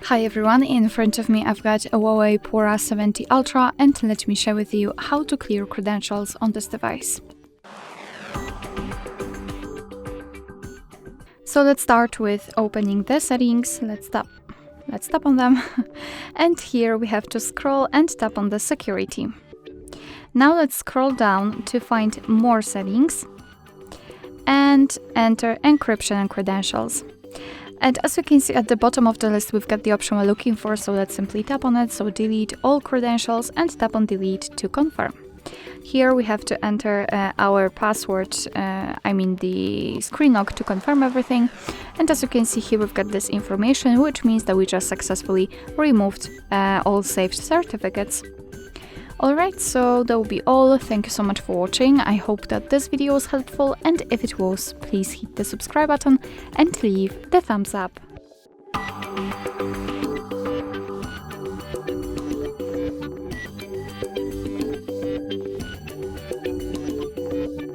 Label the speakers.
Speaker 1: Hi everyone, in front of me I've got a HUAWEI Pura 70 Ultra, and let me share with you how to clear credentials on this device. So let's start with opening the settings. Let's tap on them. And here we have to scroll and tap on the security. Now let's scroll down to find more settings and enter encryption and credentials. And as you can see at the bottom of the list, we've got the option we're looking for, so let's simply tap on it. So delete all credentials and tap on delete to confirm. Here we have to enter our password, the screen lock, to confirm everything. And as you can see here, we've got this information, which means that we just successfully removed all saved certificates. Alright, so that will be all. Thank you so much for watching. I hope that this video was helpful, and if it was, please hit the subscribe button and leave the thumbs up.